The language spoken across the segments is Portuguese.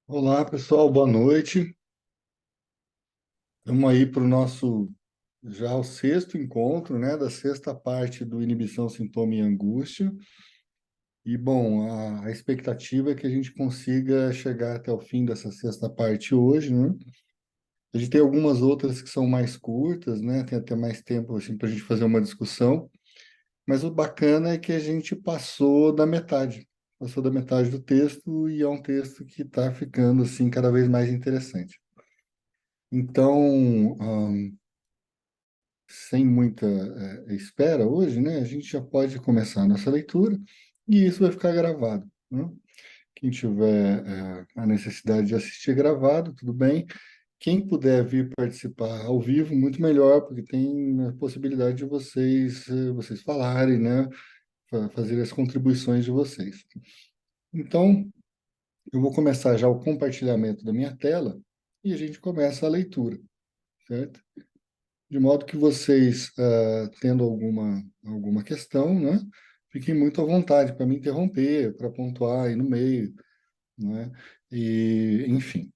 Olá, pessoal, boa noite. Estamos aí para o nosso já o sexto encontro, né, da sexta parte do Inibição, Sintoma e Angústia. E, bom, a expectativa é que a gente consiga chegar até o fim dessa sexta parte hoje, né? A gente tem algumas outras que são mais curtas, né? Tem até mais tempo assim, para a gente fazer uma discussão. Mas o bacana é que a gente passou da metade do texto e é um texto que está ficando assim cada vez mais interessante. Então, sem muita espera hoje, né, a gente já pode começar a nossa leitura e isso vai ficar gravado, né? Quem tiver a necessidade de assistir gravado, tudo bem. Quem puder vir participar ao vivo, muito melhor, porque tem a possibilidade de vocês falarem, né, fazer as contribuições de vocês. Então, eu vou começar já o compartilhamento da minha tela e a gente começa a leitura, certo? De modo que vocês, tendo alguma questão, né, fiquem muito à vontade para me interromper, para pontuar aí no meio, né? E, enfim,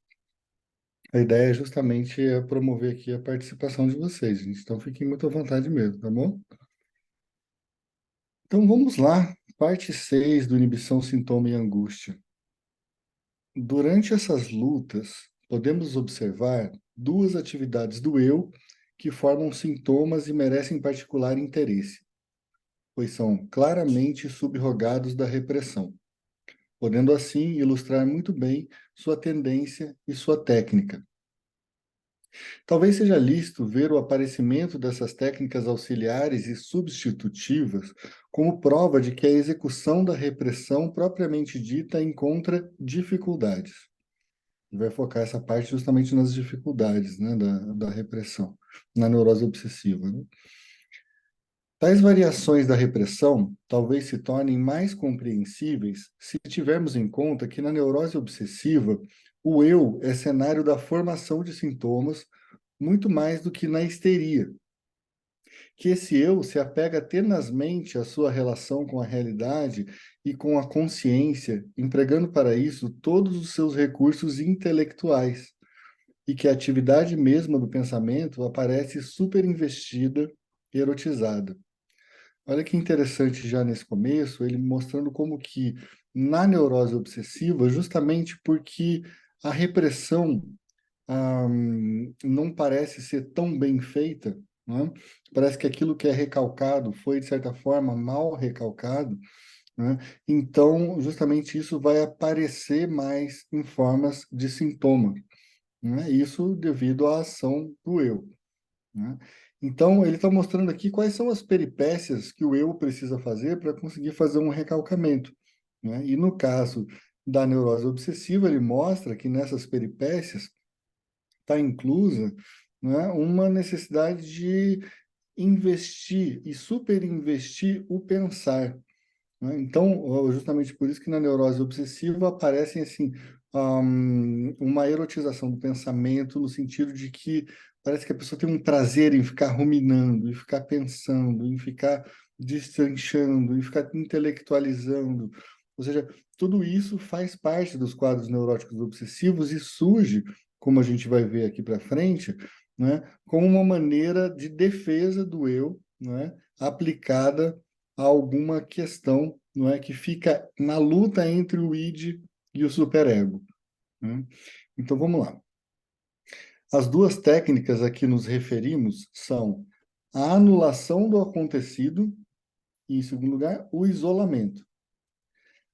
a ideia é justamente promover aqui a participação de vocês, gente. Então fiquem muito à vontade mesmo, tá bom? Então vamos lá, parte 6 do Inibição, Sintoma e Angústia. Durante essas lutas, podemos observar duas atividades do eu que formam sintomas e merecem particular interesse, pois são claramente subrogados da repressão, podendo assim ilustrar muito bem sua tendência e sua técnica. Talvez seja lícito ver o aparecimento dessas técnicas auxiliares e substitutivas como prova de que a execução da repressão propriamente dita encontra dificuldades. E vai focar essa parte justamente nas dificuldades, né, da repressão, na neurose obsessiva, né? Tais variações da repressão talvez se tornem mais compreensíveis se tivermos em conta que na neurose obsessiva, o eu é cenário da formação de sintomas muito mais do que na histeria, que esse eu se apega tenazmente à sua relação com a realidade e com a consciência, empregando para isso todos os seus recursos intelectuais, e que a atividade mesma do pensamento aparece superinvestida, erotizada. Olha que interessante já nesse começo, ele mostrando como que na neurose obsessiva, justamente porque a repressão não parece ser tão bem feita, né? Parece que aquilo que é recalcado foi, de certa forma, mal recalcado, né? Então, justamente isso vai aparecer mais em formas de sintoma, né? Isso devido à ação do eu, né? Então, ele está mostrando aqui quais são as peripécias que o eu precisa fazer para conseguir fazer um recalcamento, né? E no caso da neurose obsessiva, ele mostra que nessas peripécias está inclusa, né, uma necessidade de investir e superinvestir o pensar, né? Então, justamente por isso que na neurose obsessiva aparecem assim uma erotização do pensamento no sentido de que parece que a pessoa tem um prazer em ficar ruminando, em ficar pensando, em ficar destranchando, em ficar intelectualizando. Ou seja, tudo isso faz parte dos quadros neuróticos obsessivos e surge, como a gente vai ver aqui para frente, né, como uma maneira de defesa do eu, né, aplicada a alguma questão, não é, que fica na luta entre o id e o superego, né? Então vamos lá. As duas técnicas a que nos referimos são a anulação do acontecido e, em segundo lugar, o isolamento.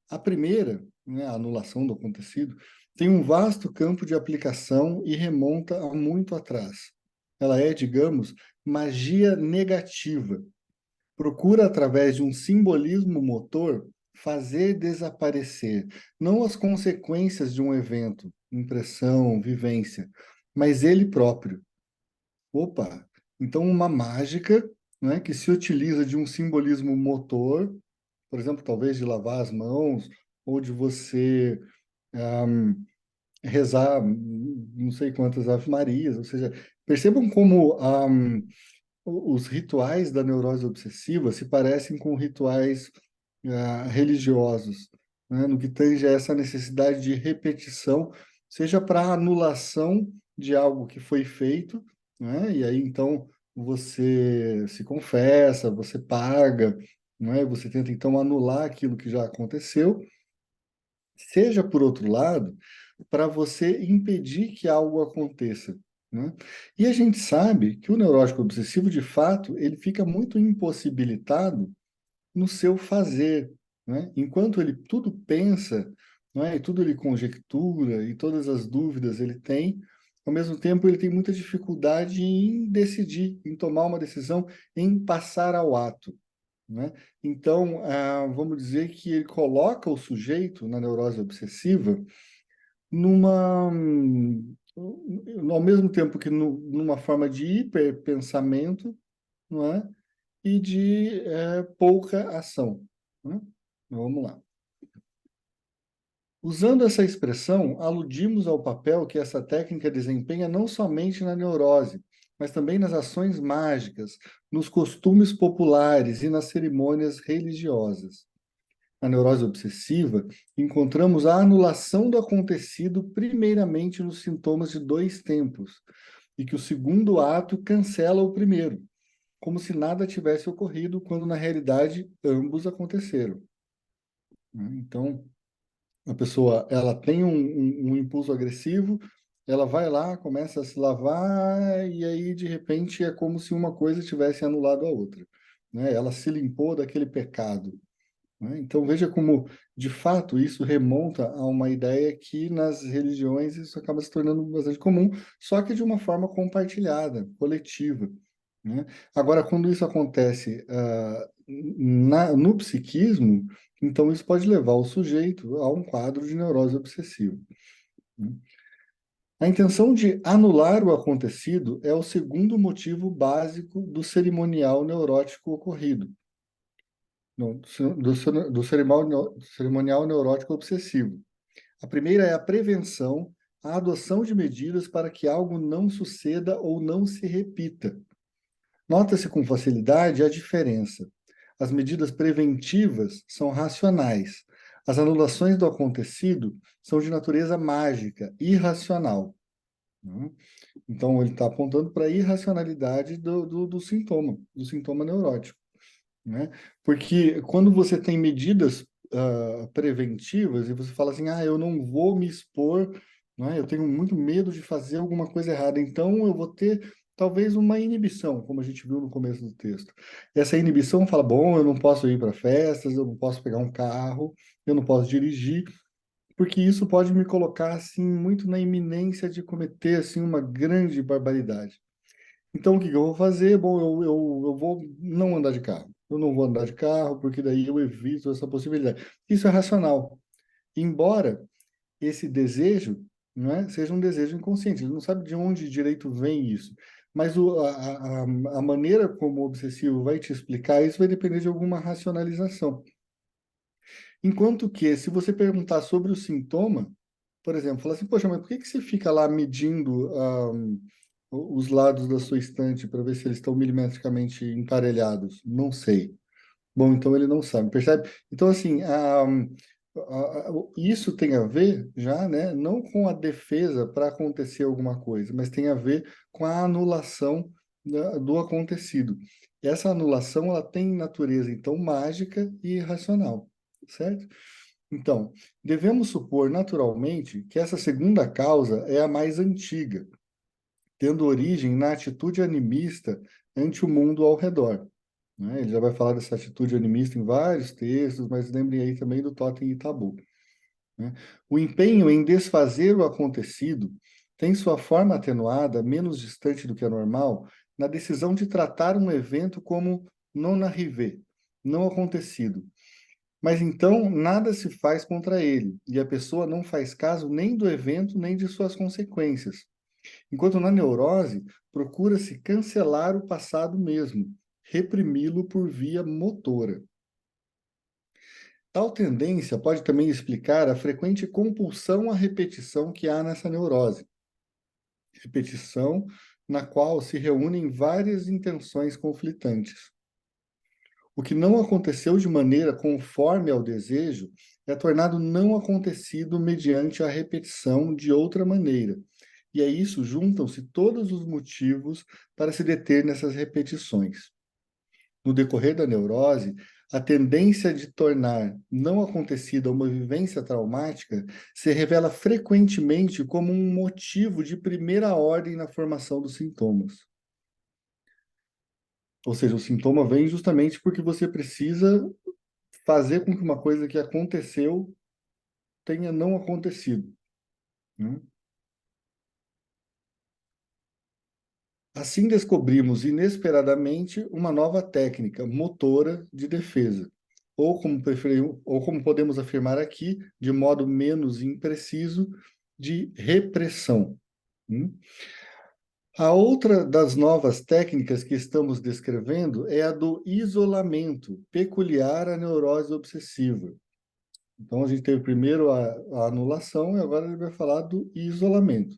A primeira, né, a anulação do acontecido, tem um vasto campo de aplicação e remonta a muito atrás. Ela é, digamos, magia negativa. Procura, através de um simbolismo motor, fazer desaparecer não as consequências de um evento, impressão, vivência, mas ele próprio. Opa! Então, uma mágica, né, que se utiliza de um simbolismo motor, por exemplo, talvez de lavar as mãos, ou de você rezar não sei quantas Ave-Marias, ou seja, percebam como os rituais da neurose obsessiva se parecem com rituais religiosos, né, no que tange a essa necessidade de repetição seja para anulação de algo que foi feito, né? E aí então você se confessa, você paga, né? Você tenta então anular aquilo que já aconteceu, seja por outro lado, para você impedir que algo aconteça, né? E a gente sabe que o neurótico obsessivo, de fato, ele fica muito impossibilitado no seu fazer, né? Enquanto ele tudo pensa, né? E tudo ele conjectura e todas as dúvidas ele tem, ao mesmo tempo ele tem muita dificuldade em decidir, em tomar uma decisão, em passar ao ato, né? Então, vamos dizer que ele coloca o sujeito na neurose obsessiva numa, ao mesmo tempo que numa forma de hiperpensamento, não é? E de pouca ação, né? Vamos lá. Usando essa expressão, aludimos ao papel que essa técnica desempenha não somente na neurose, mas também nas ações mágicas, nos costumes populares e nas cerimônias religiosas. Na neurose obsessiva, encontramos a anulação do acontecido primeiramente nos sintomas de dois tempos, e que o segundo ato cancela o primeiro, como se nada tivesse ocorrido, quando na realidade ambos aconteceram, né? Então, a pessoa ela tem um impulso agressivo, ela vai lá, começa a se lavar, e aí, de repente, é como se uma coisa tivesse anulado a outra, né? Ela se limpou daquele pecado, né? Então, veja como, de fato, isso remonta a uma ideia que nas religiões isso acaba se tornando bastante comum, só que de uma forma compartilhada, coletiva, né? Agora, quando isso acontece no psiquismo, então isso pode levar o sujeito a um quadro de neurose obsessiva, né? A intenção de anular o acontecido é o segundo motivo básico do cerimonial neurótico ocorrido. Não, do cerimonial neurótico obsessivo. A primeira é a prevenção, a adoção de medidas para que algo não suceda ou não se repita. Nota-se com facilidade a diferença. As medidas preventivas são racionais. As anulações do acontecido são de natureza mágica, irracional, né? Então, ele está apontando para a irracionalidade do sintoma neurótico, né? Porque quando você tem medidas preventivas e você fala assim, eu não vou me expor, né? Eu tenho muito medo de fazer alguma coisa errada, então eu vou ter talvez uma inibição, como a gente viu no começo do texto. Essa inibição fala, bom, eu não posso ir para festas, eu não posso pegar um carro, eu não posso dirigir, porque isso pode me colocar assim muito na iminência de cometer assim uma grande barbaridade. Então, o que que eu vou fazer? Bom, eu vou não andar de carro. Eu não vou andar de carro, porque daí eu evito essa possibilidade. Isso é racional. Embora esse desejo, não é, seja um desejo inconsciente. Ele não sabe de onde direito vem isso. Mas a maneira como o obsessivo vai te explicar isso vai depender de alguma racionalização. Enquanto que, se você perguntar sobre o sintoma, por exemplo, falar assim, poxa, mas por que que você fica lá medindo os lados da sua estante para ver se eles estão milimetricamente emparelhados? Não sei. Bom, então ele não sabe, percebe? Então, assim, isso tem a ver já, né, não com a defesa para acontecer alguma coisa, mas tem a ver com a anulação do acontecido. Essa anulação, ela tem natureza, então, mágica e irracional, certo? Então, devemos supor naturalmente que essa segunda causa é a mais antiga, tendo origem na atitude animista ante o mundo ao redor, né? Ele já vai falar dessa atitude animista em vários textos, mas lembrem aí também do totem e tabu, né? O empenho em desfazer o acontecido tem sua forma atenuada, menos distante do que a normal, na decisão de tratar um evento como non arrivé, não acontecido. Mas então nada se faz contra ele, e a pessoa não faz caso nem do evento, nem de suas consequências. Enquanto na neurose, procura-se cancelar o passado mesmo, reprimi-lo por via motora. Tal tendência pode também explicar a frequente compulsão à repetição que há nessa neurose. Repetição na qual se reúnem várias intenções conflitantes. O que não aconteceu de maneira conforme ao desejo é tornado não acontecido mediante a repetição de outra maneira. E a isso juntam-se todos os motivos para se deter nessas repetições. No decorrer da neurose, a tendência de tornar não acontecida uma vivência traumática se revela frequentemente como um motivo de primeira ordem na formação dos sintomas. Ou seja, o sintoma vem justamente porque você precisa fazer com que uma coisa que aconteceu tenha não acontecido, né? Assim descobrimos inesperadamente uma nova técnica motora de defesa, ou como podemos afirmar aqui, de modo menos impreciso, de repressão. A outra das novas técnicas que estamos descrevendo é a do isolamento, peculiar à neurose obsessiva. Então, a gente teve primeiro a anulação e agora ele vai falar do isolamento.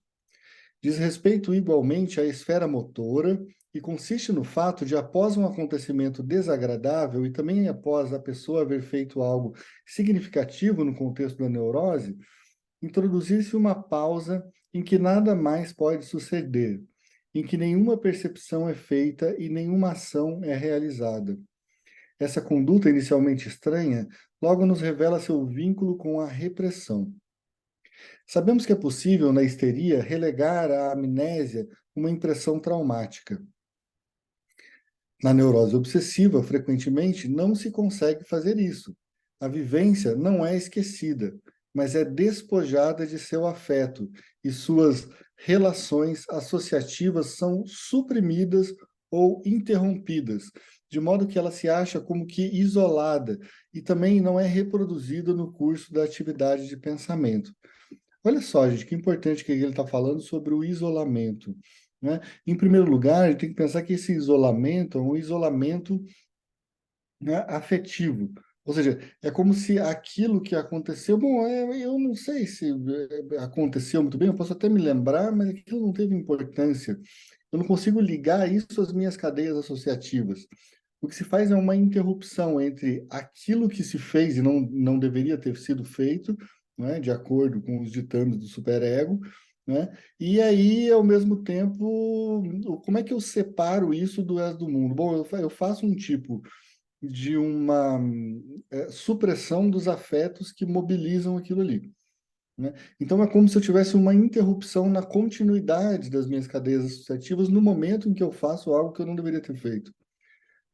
Diz respeito igualmente à esfera motora e consiste no fato de, após um acontecimento desagradável e também após a pessoa haver feito algo significativo no contexto da neurose, introduzir-se uma pausa em que nada mais pode suceder, em que nenhuma percepção é feita e nenhuma ação é realizada. Essa conduta inicialmente estranha logo nos revela seu vínculo com a repressão. Sabemos que é possível, na histeria, relegar à amnésia uma impressão traumática. Na neurose obsessiva, frequentemente, não se consegue fazer isso. A vivência não é esquecida, mas é despojada de seu afeto e suas relações associativas são suprimidas ou interrompidas, de modo que ela se acha como que isolada e também não é reproduzida no curso da atividade de pensamento. Olha só, gente, que importante que ele está falando sobre o isolamento, né? Em primeiro lugar, a gente tem que pensar que esse isolamento é um isolamento, né, afetivo. Ou seja, é como se aquilo que aconteceu, bom, eu não sei se aconteceu muito bem, eu posso até me lembrar, mas aquilo não teve importância. Eu não consigo ligar isso às minhas cadeias associativas. O que se faz é uma interrupção entre aquilo que se fez e não deveria ter sido feito, né, de acordo com os ditames do superego, né? E aí, ao mesmo tempo, como é que eu separo isso do resto do mundo? Bom, eu faço um tipo de uma supressão dos afetos que mobilizam aquilo ali, né? Então, é como se eu tivesse uma interrupção na continuidade das minhas cadeias associativas no momento em que eu faço algo que eu não deveria ter feito,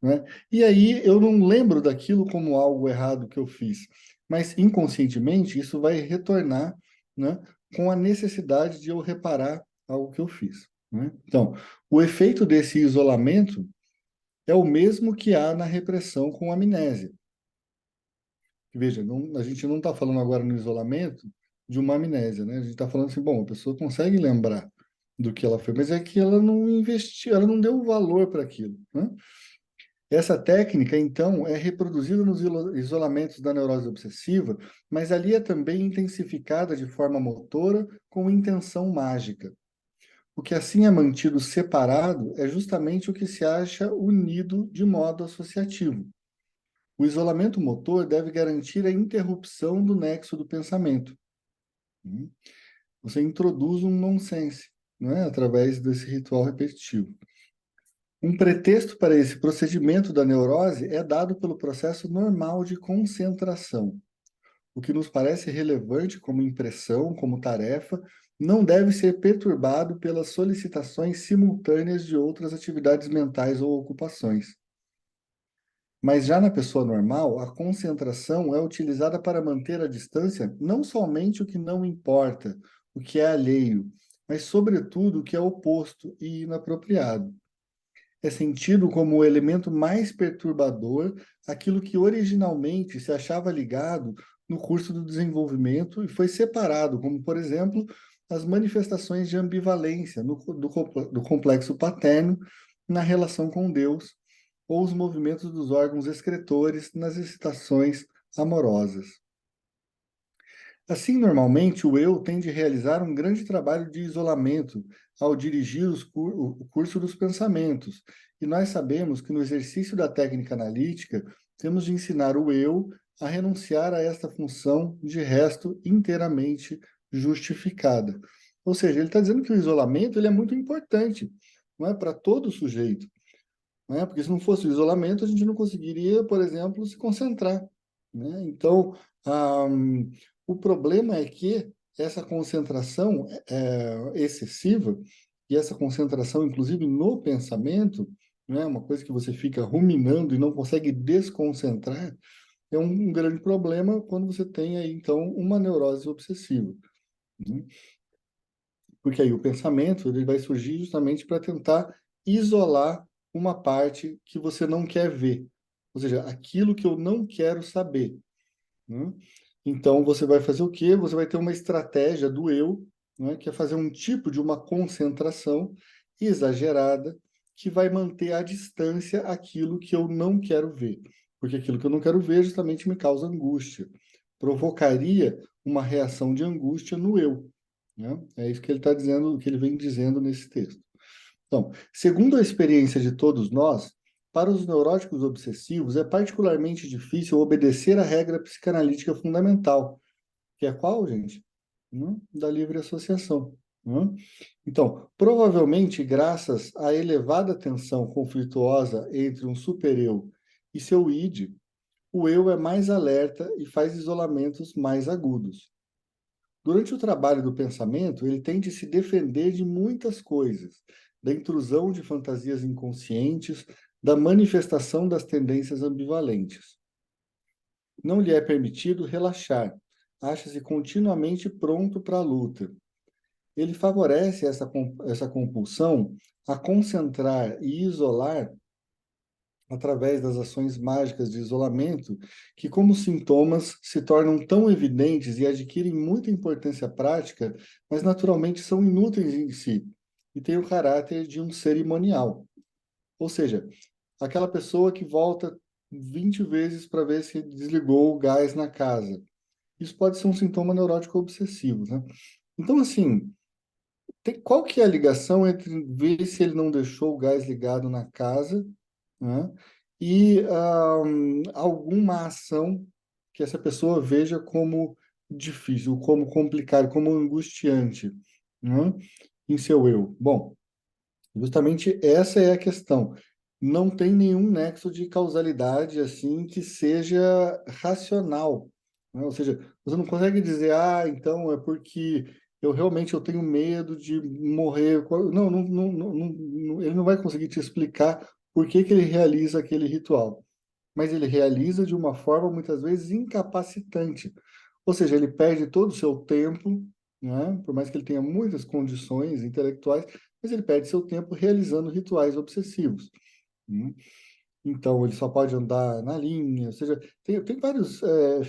né? E aí eu não lembro daquilo como algo errado que eu fiz, mas inconscientemente isso vai retornar, né, com a necessidade de eu reparar algo que eu fiz, né? Então, o efeito desse isolamento é o mesmo que há na repressão com amnésia. Veja, a gente não está falando agora no isolamento de uma amnésia, né? A gente está falando assim, bom, a pessoa consegue lembrar do que ela fez, mas é que ela não investiu, ela não deu valor para aquilo, né? Essa técnica, então, é reproduzida nos isolamentos da neurose obsessiva, mas ali é também intensificada de forma motora com intenção mágica. O que assim é mantido separado é justamente o que se acha unido de modo associativo. O isolamento motor deve garantir a interrupção do nexo do pensamento. Você introduz um nonsense, né, através desse ritual repetitivo. Um pretexto para esse procedimento da neurose é dado pelo processo normal de concentração. O que nos parece relevante como impressão, como tarefa, não deve ser perturbado pelas solicitações simultâneas de outras atividades mentais ou ocupações. Mas já na pessoa normal, a concentração é utilizada para manter à distância não somente o que não importa, o que é alheio, mas sobretudo o que é oposto e inapropriado. É sentido como o elemento mais perturbador aquilo que originalmente se achava ligado no curso do desenvolvimento e foi separado, como, por exemplo, as manifestações de ambivalência do complexo paterno na relação com Deus, ou os movimentos dos órgãos excretores nas excitações amorosas. Assim, normalmente, o eu tem de realizar um grande trabalho de isolamento, ao dirigir o curso dos pensamentos. E nós sabemos que no exercício da técnica analítica, temos de ensinar o eu a renunciar a esta função de resto inteiramente justificada. Ou seja, ele está dizendo que o isolamento ele é muito importante, não é, para todo sujeito, né? Porque se não fosse o isolamento, a gente não conseguiria, por exemplo, se concentrar, né? Então, o problema é que essa concentração excessiva, e essa concentração, inclusive, no pensamento, né, uma coisa que você fica ruminando e não consegue desconcentrar, é um grande problema quando você tem aí, então, uma neurose obsessiva, né? Porque aí o pensamento ele vai surgir justamente para tentar isolar uma parte que você não quer ver, ou seja, aquilo que eu não quero saber, né? Então você vai fazer o quê? Você vai ter uma estratégia do eu, né, que é fazer um tipo de uma concentração exagerada que vai manter à distância aquilo que eu não quero ver, porque aquilo que eu não quero ver justamente me causa angústia, provocaria uma reação de angústia no eu, né? É isso que ele está dizendo, que ele vem dizendo nesse texto. Então, segundo a experiência de todos nós, para os neuróticos obsessivos é particularmente difícil obedecer à regra psicanalítica fundamental, que é qual, gente? Da livre associação. Então, provavelmente, graças à elevada tensão conflituosa entre um supereu e seu id, o eu é mais alerta e faz isolamentos mais agudos. Durante o trabalho do pensamento, ele tem de se defender de muitas coisas, da intrusão de fantasias inconscientes, da manifestação das tendências ambivalentes. Não lhe é permitido relaxar, acha-se continuamente pronto para a luta. Ele favorece essa compulsão a concentrar e isolar através das ações mágicas de isolamento, que, como sintomas, se tornam tão evidentes e adquirem muita importância prática, mas naturalmente são inúteis em si, e têm o caráter de um cerimonial. Ou seja, aquela pessoa que volta 20 vezes para ver se desligou o gás na casa. Isso pode ser um sintoma neurótico obsessivo, né? Então, assim, qual que é a ligação entre ver se ele não deixou o gás ligado na casa, né, e alguma ação que essa pessoa veja como difícil, como complicado, como angustiante, né, em seu eu? Bom, justamente essa é a questão. Não tem nenhum nexo de causalidade assim que seja racional, né? Ou seja, você não consegue dizer, ah, então é porque eu tenho medo de morrer. Ele não vai conseguir te explicar por que que ele realiza aquele ritual, mas ele realiza de uma forma muitas vezes incapacitante. Ou seja, ele perde todo o seu tempo, né? Por mais que ele tenha muitas condições intelectuais, mas ele perde seu tempo realizando rituais obsessivos, né? Então, ele só pode andar na linha, ou seja, tem vários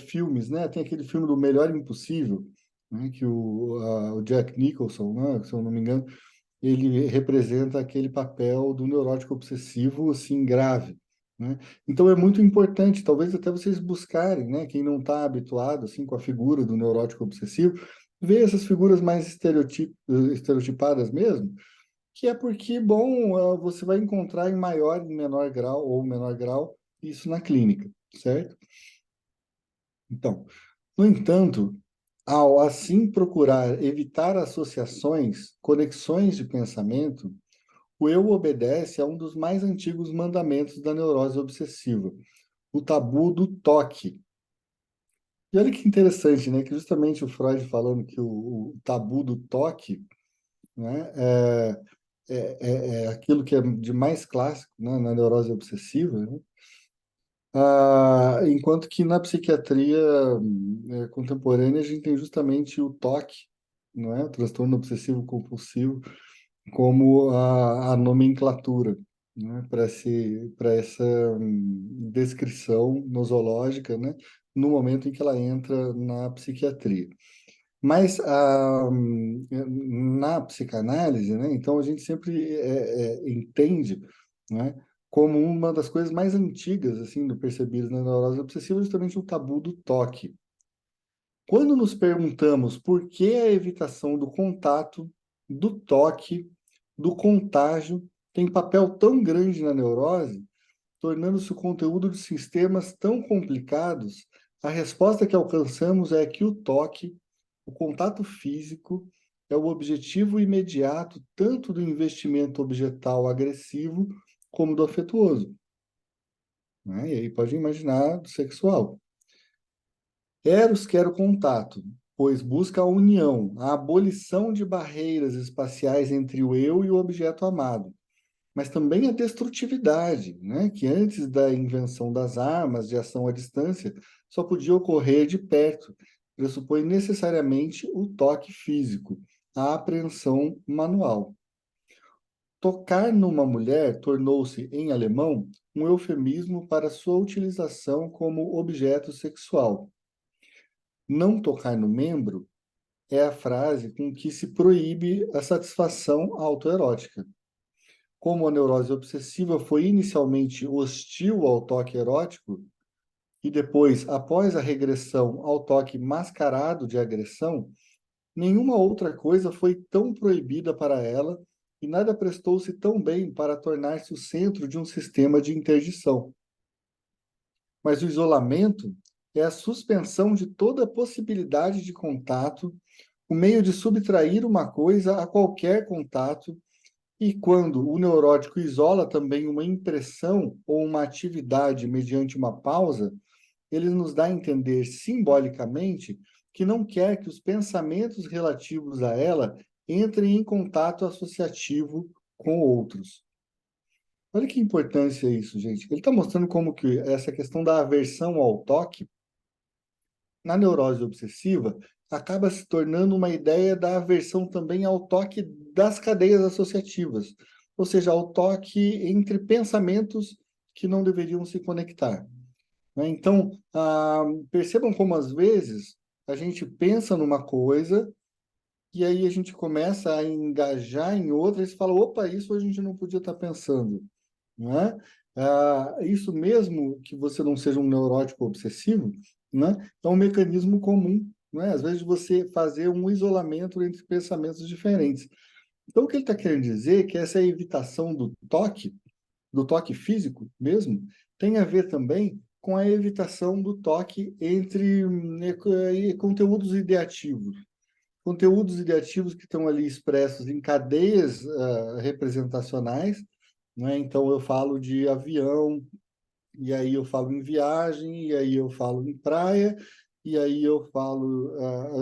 filmes, né? Tem aquele filme do Melhor Impossível, né? Que o Jack Nicholson, né? Se eu não me engano, ele representa aquele papel do neurótico obsessivo, assim, grave, né? Então, é muito importante, talvez até vocês buscarem, né? Quem não está habituado, assim, com a figura do neurótico obsessivo, ver essas figuras mais estereotipadas mesmo, que é porque, bom, você vai encontrar em maior, em menor grau ou menor grau isso na clínica, certo? Então, no entanto, ao assim procurar evitar associações, conexões de pensamento, o eu obedece a um dos mais antigos mandamentos da neurose obsessiva, o tabu do toque. E olha que interessante, né? Que justamente o Freud falando que o tabu do toque, né, é aquilo que é de mais clássico, né, na neurose obsessiva, né? Enquanto que na psiquiatria contemporânea a gente tem justamente o TOC, não é? O transtorno obsessivo compulsivo, como a nomenclatura, né? Para essa descrição nosológica, né? No momento em que ela entra na psiquiatria. Mas na psicanálise, né, então a gente sempre entende, né, como uma das coisas mais antigas assim do percebido na neurose obsessiva justamente o tabu do toque. Quando nos perguntamos por que a evitação do contato, do toque do contágio tem papel tão grande na neurose, tornando-se o conteúdo de sistemas tão complicados, a resposta que alcançamos é que o toque, o contato físico, é o objetivo imediato tanto do investimento objetal agressivo como do afetuoso. Né? E aí pode imaginar do sexual. Eros quer o contato, pois busca a união, a abolição de barreiras espaciais entre o eu e o objeto amado, mas também a destrutividade, né? Que antes da invenção das armas de ação à distância só podia ocorrer de perto, pressupõe necessariamente o toque físico, a apreensão manual. Tocar numa mulher tornou-se, em alemão, um eufemismo para sua utilização como objeto sexual. Não tocar no membro é a frase com que se proíbe a satisfação autoerótica. Como a neurose obsessiva foi inicialmente hostil ao toque erótico e depois, após a regressão, ao toque mascarado de agressão, nenhuma outra coisa foi tão proibida para ela e nada prestou-se tão bem para tornar-se o centro de um sistema de interdição. Mas o isolamento é a suspensão de toda possibilidade de contato, o meio de subtrair uma coisa a qualquer contato, e quando o neurótico isola também uma impressão ou uma atividade mediante uma pausa, ele nos dá a entender simbolicamente que não quer que os pensamentos relativos a ela entrem em contato associativo com outros. Olha que importância isso, gente. Ele está mostrando como que essa questão da aversão ao toque, na neurose obsessiva, acaba se tornando uma ideia da aversão também ao toque das cadeias associativas, ou seja, ao toque entre pensamentos que não deveriam se conectar. Né? Então, percebam como às vezes a gente pensa numa coisa e aí a gente começa a engajar em outra e se fala, opa, isso a gente não podia estar pensando. Né? Isso mesmo que você não seja um neurótico obsessivo, né? É um mecanismo comum, né? Às vezes você fazer um isolamento entre pensamentos diferentes. Então, o que ele está querendo dizer é que essa evitação do toque físico mesmo, tem a ver também com a evitação do toque entre conteúdos ideativos. Conteúdos ideativos que estão ali expressos em cadeias representacionais, né? Então, eu falo de avião, e aí eu falo em viagem, e aí eu falo em praia, e aí eu falo,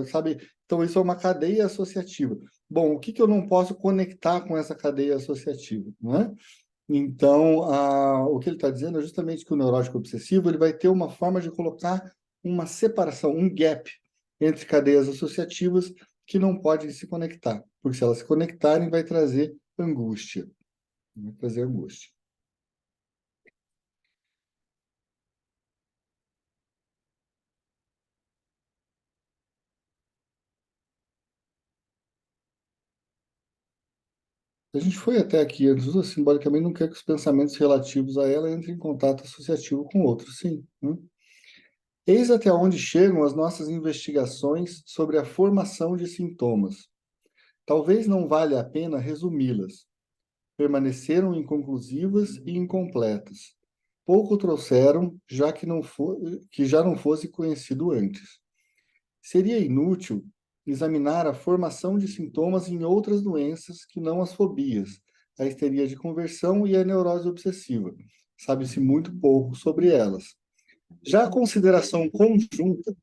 sabe? Então, isso é uma cadeia associativa. Bom, o que que eu não posso conectar com essa cadeia associativa, não é? Então, o que ele está dizendo é justamente que o neurótico obsessivo ele vai ter uma forma de colocar uma separação, um gap entre cadeias associativas que não podem se conectar, porque se elas se conectarem, vai trazer angústia. Vai trazer angústia. A gente foi até aqui, antes, simbolicamente não quer que os pensamentos relativos a ela entrem em contato associativo com outros, sim. Né? Eis até onde chegam as nossas investigações sobre a formação de sintomas. Talvez não valha a pena resumi-las. Permaneceram inconclusivas e incompletas. Pouco trouxeram, já que, que já não fosse conhecido antes. Seria inútil examinar a formação de sintomas em outras doenças que não as fobias, a histeria de conversão e a neurose obsessiva. Sabe-se muito pouco sobre elas. Já a consideração conjunta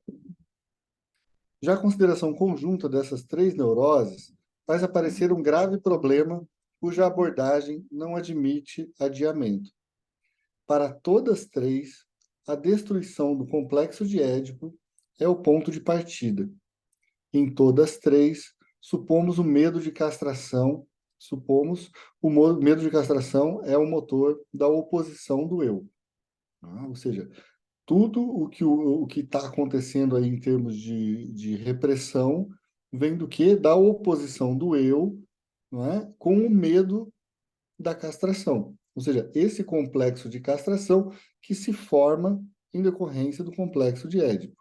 Já a consideração conjunta dessas três neuroses faz aparecer um grave problema cuja abordagem não admite adiamento. Para todas três, a destruição do complexo de Édipo é o ponto de partida. Em todas três, supomos medo de castração é o motor da oposição do eu. Ou seja, tudo o que está acontecendo aí em termos de repressão vem do quê? Da oposição do eu, não é? Com o medo da castração. Ou seja, esse complexo de castração que se forma em decorrência do complexo de Édipo.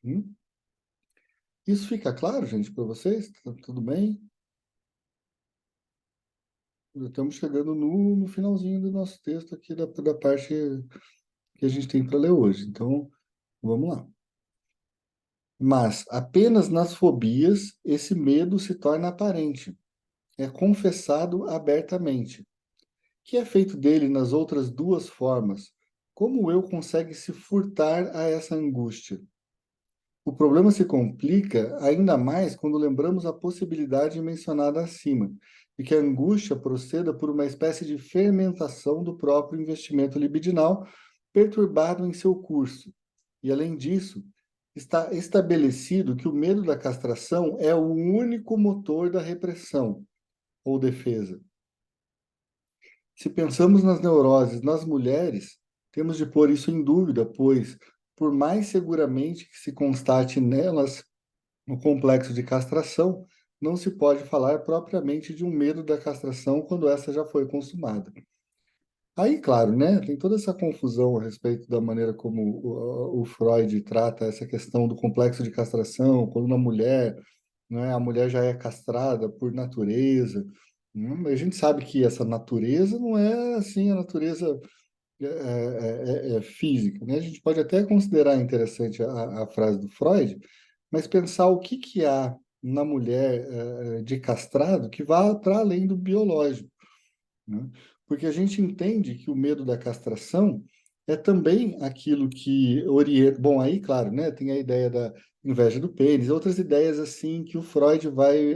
Hum? Isso fica claro, gente, para vocês? Tá tudo bem? Já estamos chegando no finalzinho do nosso texto aqui, da parte que a gente tem para ler hoje. Então, vamos lá. Mas apenas nas fobias esse medo se torna aparente, é confessado abertamente. Que é feito dele nas outras duas formas? Como o eu consegue se furtar a essa angústia? O problema se complica ainda mais quando lembramos a possibilidade mencionada acima, de que a angústia proceda por uma espécie de fermentação do próprio investimento libidinal perturbado em seu curso. E, além disso, está estabelecido que o medo da castração é o único motor da repressão ou defesa. Se pensamos nas neuroses nas mulheres, temos de pôr isso em dúvida, pois, por mais seguramente que se constate nelas o complexo de castração, não se pode falar propriamente de um medo da castração quando essa já foi consumada. Aí, claro, né, tem toda essa confusão a respeito da maneira como o Freud trata essa questão do complexo de castração, quando uma mulher, né, a mulher já é castrada por natureza. A gente sabe que essa natureza não é assim a natureza física, né? A gente pode até considerar interessante a frase do Freud, mas pensar o que que há na mulher de castrado que vá para além do biológico, né? Porque a gente entende que o medo da castração é também aquilo que orienta. Bom, aí, claro, né, tem a ideia da inveja do pênis, outras ideias assim que o Freud vai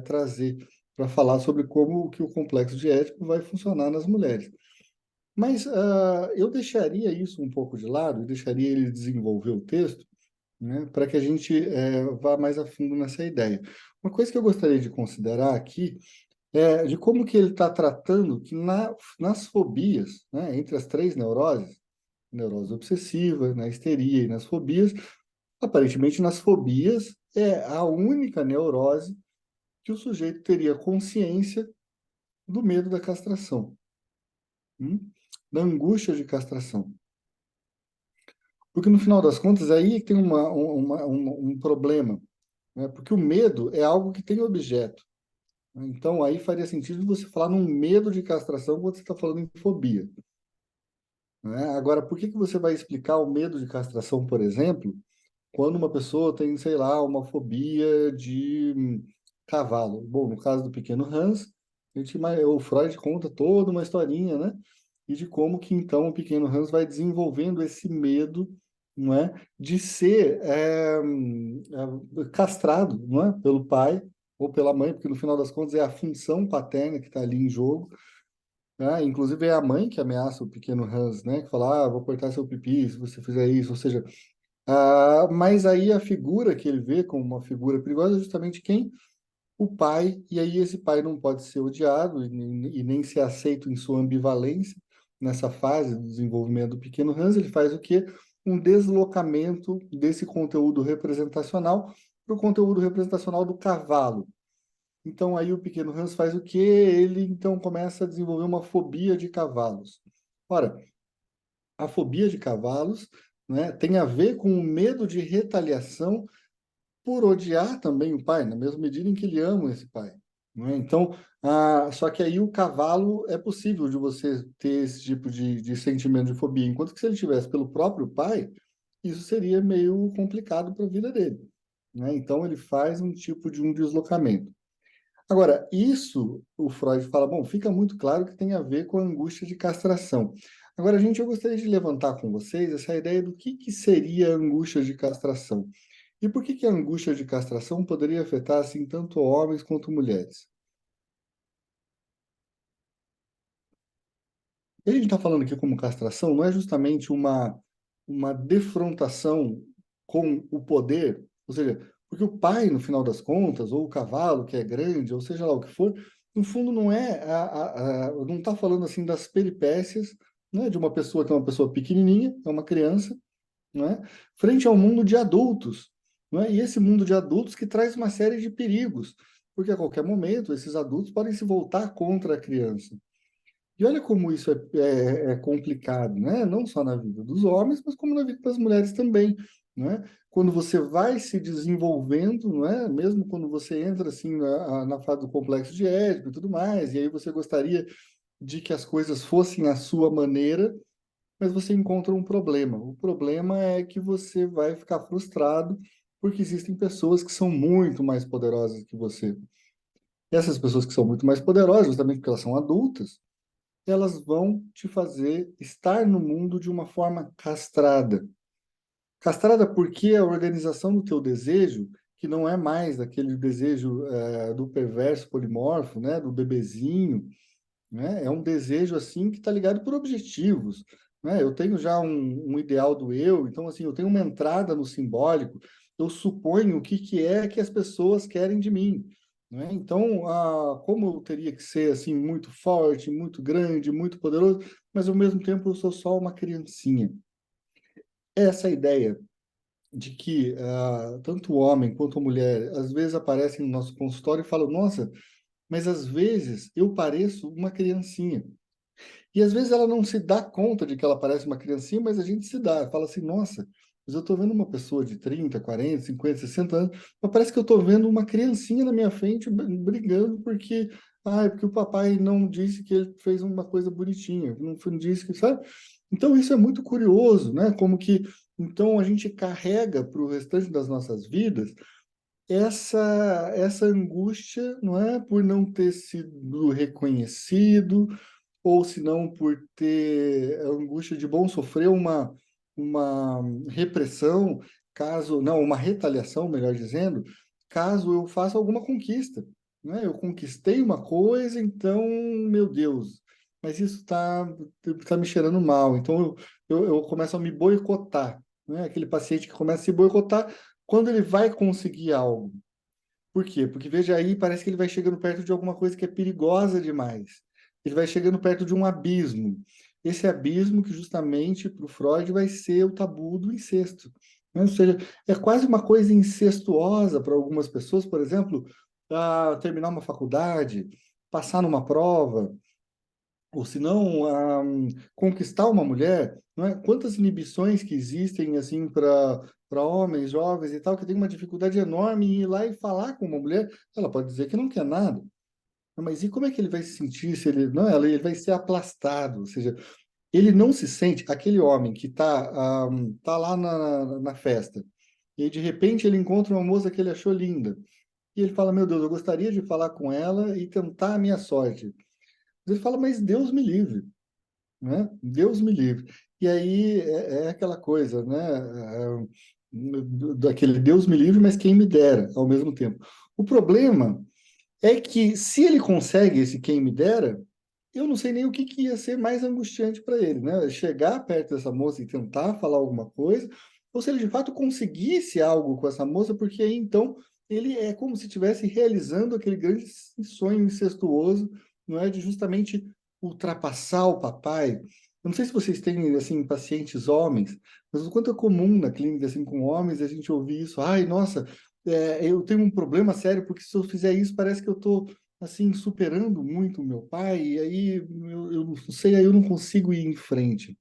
trazer para falar sobre como que o complexo de Édipo vai funcionar nas mulheres. Mas eu deixaria isso um pouco de lado, deixaria ele desenvolver o texto, né, para que a gente vá mais a fundo nessa ideia. Uma coisa que eu gostaria de considerar aqui é de como que ele está tratando que nas fobias, né, entre as três neuroses, neurose obsessiva, na histeria e nas fobias, aparentemente nas fobias é a única neurose que o sujeito teria consciência do medo da castração, da angústia de castração. Porque no final das contas, aí é que tem um problema, né? Porque o medo é algo que tem objeto, né? Então, aí faria sentido você falar num medo de castração quando você está falando em fobia, né? Agora, por que que você vai explicar o medo de castração, por exemplo, quando uma pessoa tem, sei lá, uma fobia de cavalo? Bom, no caso do pequeno Hans, o Freud conta toda uma historinha, né? E de como que então o pequeno Hans vai desenvolvendo esse medo, não é, de ser castrado, não é, pelo pai ou pela mãe, porque no final das contas é a função paterna que está ali em jogo, né? Inclusive é a mãe que ameaça o pequeno Hans, né? Que fala, vou cortar seu pipi se você fizer isso, ou seja, mas aí a figura que ele vê como uma figura perigosa é justamente quem? O pai, e aí esse pai não pode ser odiado e nem ser aceito em sua ambivalência nessa fase do desenvolvimento do pequeno Hans. Ele faz o quê? Um deslocamento desse conteúdo representacional para o conteúdo representacional do cavalo. Então aí o pequeno Hans faz o quê? Ele então começa a desenvolver uma fobia de cavalos. Ora, a fobia de cavalos, né, tem a ver com o medo de retaliação por odiar também o pai, na mesma medida em que ele ama esse pai, né? Então, só que aí o cavalo é possível de você ter esse tipo de sentimento de fobia, enquanto que se ele tivesse pelo próprio pai, isso seria meio complicado para a vida dele, né? Então ele faz um tipo de um deslocamento. Agora, isso o Freud fala, bom, fica muito claro que tem a ver com a angústia de castração. Agora, gente, eu gostaria de levantar com vocês essa ideia do que seria a angústia de castração. E por que a angústia de castração poderia afetar assim tanto homens quanto mulheres? O que a gente está falando aqui como castração não é justamente uma defrontação com o poder, ou seja, porque o pai, no final das contas, ou o cavalo que é grande, ou seja lá o que for, no fundo não é não está falando assim das peripécias, né, de uma pessoa que é uma pessoa pequenininha, é uma criança, não é? Frente ao mundo de adultos, não é? E esse mundo de adultos que traz uma série de perigos, porque a qualquer momento esses adultos podem se voltar contra a criança. E olha como isso é complicado, né? Não só na vida dos homens, mas como na vida das mulheres também. né? Quando você vai se desenvolvendo, não é? Mesmo quando você entra assim na fase do complexo de Édipo e tudo mais, e aí você gostaria de que as coisas fossem à sua maneira, mas você encontra um problema. O problema é que você vai ficar frustrado porque existem pessoas que são muito mais poderosas que você. E essas pessoas que são muito mais poderosas, justamente porque elas são adultas, elas vão te fazer estar no mundo de uma forma castrada. Castrada porque a organização do teu desejo, que não é mais aquele desejo do perverso polimorfo, né, do bebezinho, né, é um desejo assim que está ligado por objetivos, né? Eu tenho já um ideal do eu, então assim eu tenho uma entrada no simbólico. Eu suponho o que que é que as pessoas querem de mim, né? Então, como eu teria que ser assim muito forte, muito grande, muito poderoso, mas ao mesmo tempo eu sou só uma criancinha. Essa ideia de que tanto o homem quanto a mulher às vezes aparecem no nosso consultório e falam, nossa, mas às vezes eu pareço uma criancinha. E às vezes ela não se dá conta de que ela parece uma criancinha, mas a gente se dá. Fala assim, nossa, mas eu estou vendo uma pessoa de 30, 40, 50, 60 anos, mas parece que eu estou vendo uma criancinha na minha frente brigando porque o papai não disse que ele fez uma coisa bonitinha, não disse que, sabe? Então isso é muito curioso, né? Como que então a gente carrega para o restante das nossas vidas essa angústia, não é, por não ter sido reconhecido, ou se não por ter a angústia de, bom, sofrer uma repressão, caso, não, uma retaliação, melhor dizendo, caso eu faça alguma conquista, né? Eu conquistei uma coisa, então, meu Deus, mas isso tá me cheirando mal, então eu começo a me boicotar, né? Aquele paciente que começa a se boicotar quando ele vai conseguir algo. Por quê? Porque veja aí, parece que ele vai chegando perto de alguma coisa que é perigosa demais. Ele vai chegando perto de um abismo. Esse abismo que justamente para o Freud vai ser o tabu do incesto, né? Ou seja, é quase uma coisa incestuosa para algumas pessoas, por exemplo, terminar uma faculdade, passar numa prova, ou se não, conquistar uma mulher, não é? Quantas inibições que existem assim para homens jovens e tal, que tem uma dificuldade enorme em ir lá e falar com uma mulher, ela pode dizer que não quer nada, mas e como é que ele vai se sentir se ele não, ele vai ser aplastado, ou seja, ele não se sente aquele homem que tá lá na festa e de repente ele encontra uma moça que ele achou linda e ele fala, meu Deus, eu gostaria de falar com ela e tentar a minha sorte. Ele fala, mas Deus me livre, né? Deus me livre. E aí é aquela coisa, né? Daquele Deus me livre, mas quem me dera ao mesmo tempo. O problema é que se ele consegue esse quem me dera, eu não sei nem o que, que ia ser mais angustiante para ele, né? Chegar perto dessa moça e tentar falar alguma coisa, ou se ele de fato conseguisse algo com essa moça, porque aí então ele é como se estivesse realizando aquele grande sonho incestuoso, não é? De justamente ultrapassar o papai. Eu não sei se vocês têm assim pacientes homens, mas o quanto é comum na clínica assim com homens a gente ouvir isso. Ai, nossa, eu tenho um problema sério porque se eu fizer isso parece que eu estou assim, superando muito o meu pai, e aí eu não sei, aí eu não consigo ir em frente.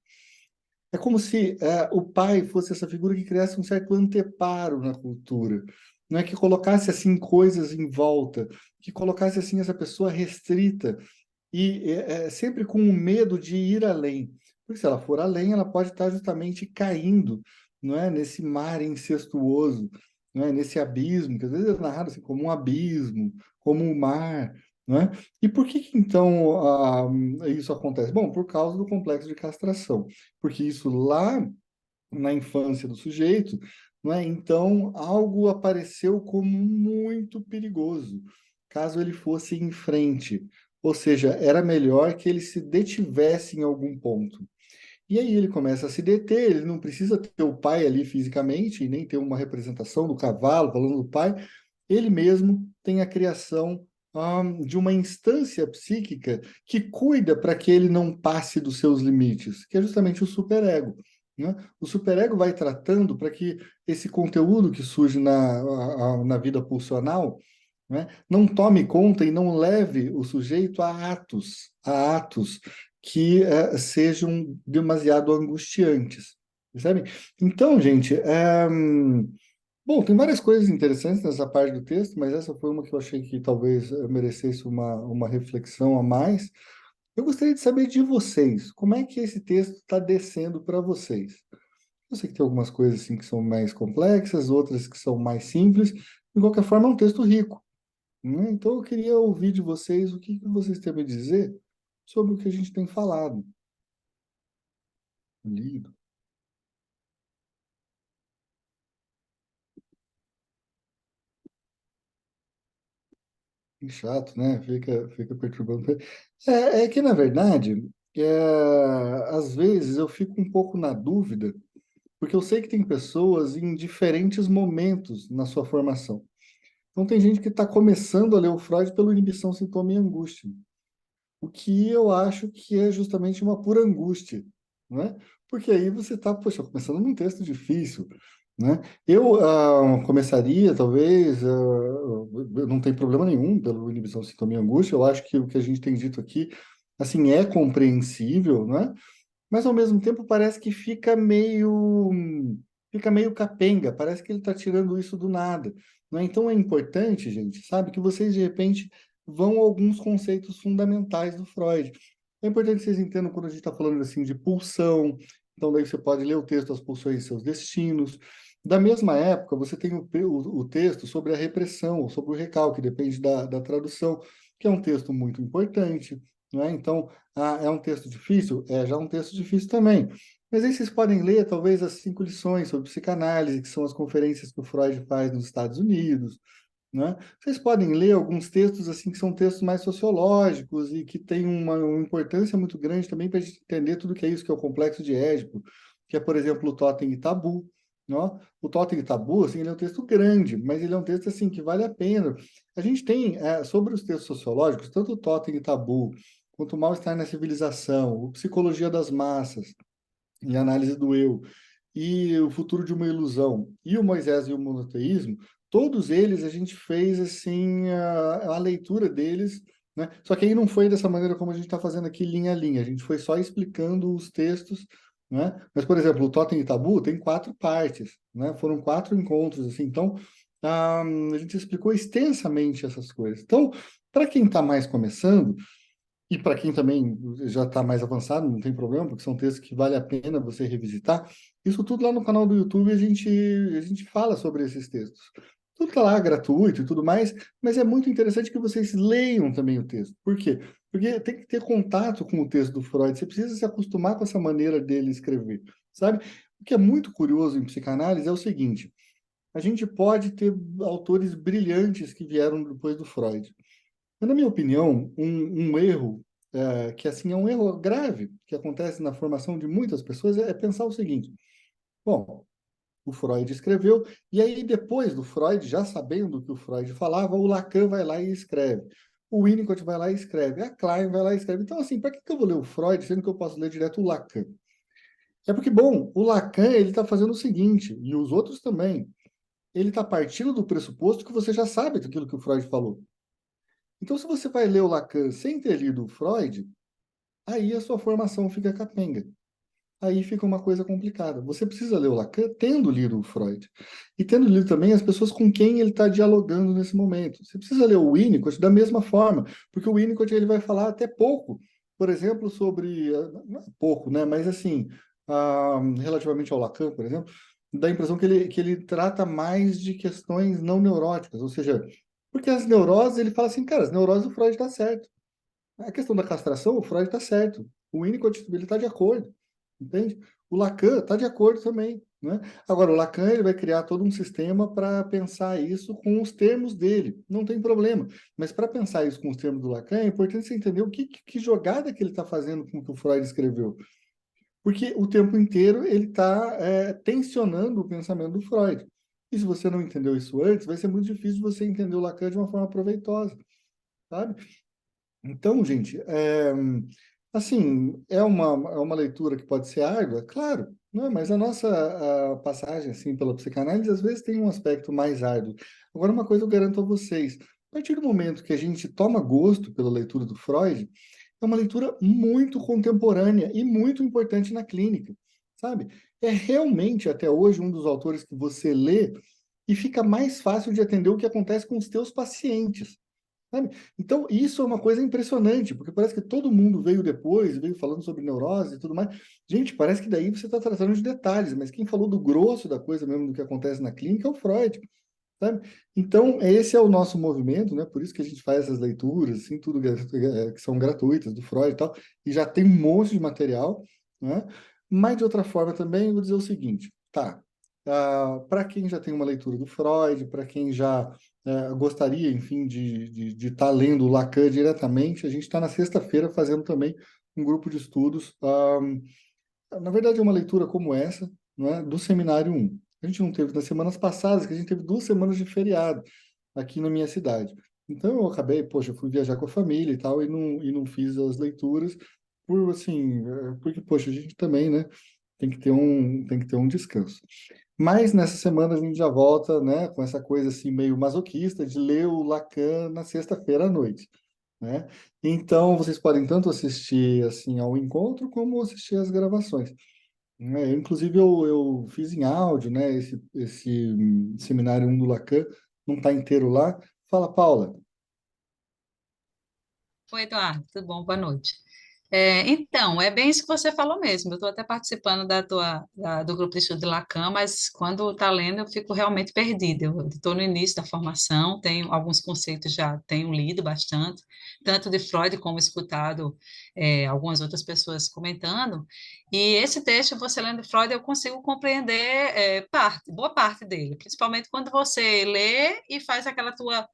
É como se o pai fosse essa figura que criasse um certo anteparo na cultura, não é que colocasse assim coisas em volta, que colocasse assim essa pessoa restrita e sempre com o medo de ir além. Porque se ela for além, ela pode estar justamente caindo, não é, nesse mar incestuoso, não é, nesse abismo, que às vezes é narrado assim como um abismo, como um mar, não é? E por que que, então isso acontece? Bom, por causa do complexo de castração, porque isso lá na infância do sujeito, não é? Então algo apareceu como muito perigoso, caso ele fosse em frente. Ou seja, era melhor que ele se detivesse em algum ponto. E aí ele começa a se deter, ele não precisa ter o pai ali fisicamente, e nem ter uma representação do cavalo falando do pai, ele mesmo tem a criação de uma instância psíquica que cuida para que ele não passe dos seus limites, que é justamente o superego, né? O superego vai tratando para que esse conteúdo que surge na vida pulsional, né, não tome conta e não leve o sujeito a atos que sejam demasiado angustiantes. percebe? Então, gente, bom, tem várias coisas interessantes nessa parte do texto, mas essa foi uma que eu achei que talvez merecesse uma reflexão a mais. Eu gostaria de saber de vocês, como é que esse texto está descendo para vocês? Eu sei que tem algumas coisas assim que são mais complexas, outras que são mais simples. De qualquer forma, é um texto rico, né? Então, eu queria ouvir de vocês o que que vocês têm a me dizer sobre o que a gente tem falado, lido. Que chato, né? Fica perturbando. É que, na verdade, às vezes eu fico um pouco na dúvida, porque eu sei que tem pessoas em diferentes momentos na sua formação. Então, tem gente que está começando a ler o Freud pela inibição, sintoma e angústia. O que eu acho que é justamente uma pura angústia, né? Porque aí você está, poxa, começando num texto difícil, né? Eu começaria, talvez, não tem problema nenhum pelo inibição, sintoma e angústia, eu acho que o que a gente tem dito aqui, assim, é compreensível, né? Mas ao mesmo tempo parece que fica meio capenga, parece que ele está tirando isso do nada, né? Então é importante, gente, sabe, que vocês de repente vão a alguns conceitos fundamentais do Freud. É importante que vocês entendam quando a gente está falando assim de pulsão, então daí você pode ler o texto As Pulsões e Seus Destinos. Da mesma época, você tem o texto sobre a repressão, ou sobre o recalque, depende da tradução, que é um texto muito importante, né? Então, é um texto difícil? É já um texto difícil também. Mas aí vocês podem ler, talvez, as 5 lições sobre psicanálise, que são as conferências que o Freud faz nos Estados Unidos, né? Vocês podem ler alguns textos assim que são textos mais sociológicos e que têm uma importância muito grande também para a gente entender tudo que é isso, que é o complexo de Édipo, que é, por exemplo, o Totem e Tabu. Né? O Totem e Tabu, assim, ele é um texto grande, mas ele é um texto assim que vale a pena. A gente tem, sobre os textos sociológicos, tanto o Totem e Tabu, quanto o Mal-Estar na Civilização, o Psicologia das Massas e Análise do Eu, e O Futuro de uma Ilusão, e o Moisés e o Monoteísmo, todos eles a gente fez assim a leitura deles, né? Só que aí não foi dessa maneira como a gente está fazendo aqui linha a linha, a gente foi só explicando os textos, né? Mas, por exemplo, o Totem e Tabu tem 4 partes, né? Foram 4 encontros, assim, então a gente explicou extensamente essas coisas. Então, para quem está mais começando, e para quem também já está mais avançado, não tem problema, porque são textos que vale a pena você revisitar. Isso tudo lá no canal do YouTube a gente fala sobre esses textos. Tudo está lá gratuito e tudo mais, mas é muito interessante que vocês leiam também o texto. Por quê? Porque tem que ter contato com o texto do Freud, você precisa se acostumar com essa maneira dele escrever, sabe? O que é muito curioso em psicanálise é o seguinte: a gente pode ter autores brilhantes que vieram depois do Freud. Mas, na minha opinião, um erro, que assim é um erro grave, que acontece na formação de muitas pessoas, é pensar o seguinte: bom, o Freud escreveu, e aí depois do Freud, já sabendo o que o Freud falava, o Lacan vai lá e escreve. O Winnicott vai lá e escreve, a Klein vai lá e escreve. Então, assim, para que eu vou ler o Freud, sendo que eu posso ler direto o Lacan? É porque, bom, o Lacan, ele está fazendo o seguinte, e os outros também, ele está partindo do pressuposto que você já sabe daquilo que o Freud falou. Então, se você vai ler o Lacan sem ter lido o Freud, aí a sua formação fica capenga. Aí fica uma coisa complicada. Você precisa ler o Lacan tendo lido o Freud. E tendo lido também as pessoas com quem ele está dialogando nesse momento. Você precisa ler o Winnicott da mesma forma, porque o Winnicott ele vai falar até pouco, por exemplo, sobre... Não é pouco, né? Mas assim, relativamente ao Lacan, por exemplo, dá a impressão que ele trata mais de questões não neuróticas, ou seja, porque as neuroses, ele fala assim, cara, as neuroses o Freud está certo. A questão da castração, o Freud está certo. O Winnicott, ele está de acordo, entende? O Lacan está de acordo também, né? Agora, o Lacan ele vai criar todo um sistema para pensar isso com os termos dele. Não tem problema. Mas para pensar isso com os termos do Lacan, é importante você entender que jogada que ele está fazendo com o que o Freud escreveu. Porque o tempo inteiro ele está tensionando o pensamento do Freud. E se você não entendeu isso antes, vai ser muito difícil você entender o Lacan de uma forma proveitosa, sabe? Então, gente, assim, é uma leitura que pode ser árdua, claro, né? Mas a nossa passagem assim, pela psicanálise às vezes tem um aspecto mais árduo. Agora, uma coisa eu garanto a vocês: a partir do momento que a gente toma gosto pela leitura do Freud, é uma leitura muito contemporânea e muito importante na clínica. sabe? É realmente, até hoje, um dos autores que você lê e fica mais fácil de entender o que acontece com os teus pacientes, sabe? Então, isso é uma coisa impressionante, porque parece que todo mundo veio depois, veio falando sobre neurose e tudo mais. Gente, parece que daí você está tratando de detalhes, mas quem falou do grosso da coisa mesmo, do que acontece na clínica, é o Freud, sabe? Então, esse é o nosso movimento, né? Por isso que a gente faz essas leituras, assim, tudo que são gratuitas, do Freud e tal, e já tem um monte de material, né? Mas, de outra forma, também, eu vou dizer o seguinte, tá, para quem já tem uma leitura do Freud, para quem já gostaria, enfim, de estar lendo o Lacan diretamente, a gente está na sexta-feira fazendo também um grupo de estudos, na verdade é uma leitura como essa, não é, do Seminário 1. A gente não teve nas semanas passadas, que a gente teve 2 semanas de feriado aqui na minha cidade. Então eu acabei, poxa, eu fui viajar com a família e tal, e não fiz as leituras, por assim, porque, poxa, a gente também, né, tem que ter um descanso. Mas nessa semana a gente já volta, né, com essa coisa assim meio masoquista de ler o Lacan na sexta-feira à noite, né? Então vocês podem tanto assistir assim ao encontro como assistir às gravações, né? Inclusive eu fiz em áudio, né, esse seminário 1 do Lacan, não está inteiro lá. Fala, Paula. Oi, Eduardo, tudo bom? Boa noite. Então, é bem isso que você falou mesmo. Eu estou até participando do grupo de estudo de Lacan, mas quando está lendo eu fico realmente perdida. Eu estou no início da formação, tenho alguns conceitos já tenho lido bastante, tanto de Freud como escutado algumas outras pessoas comentando. E esse texto, você lendo Freud, eu consigo compreender boa parte dele, principalmente quando você lê e faz aquela tua,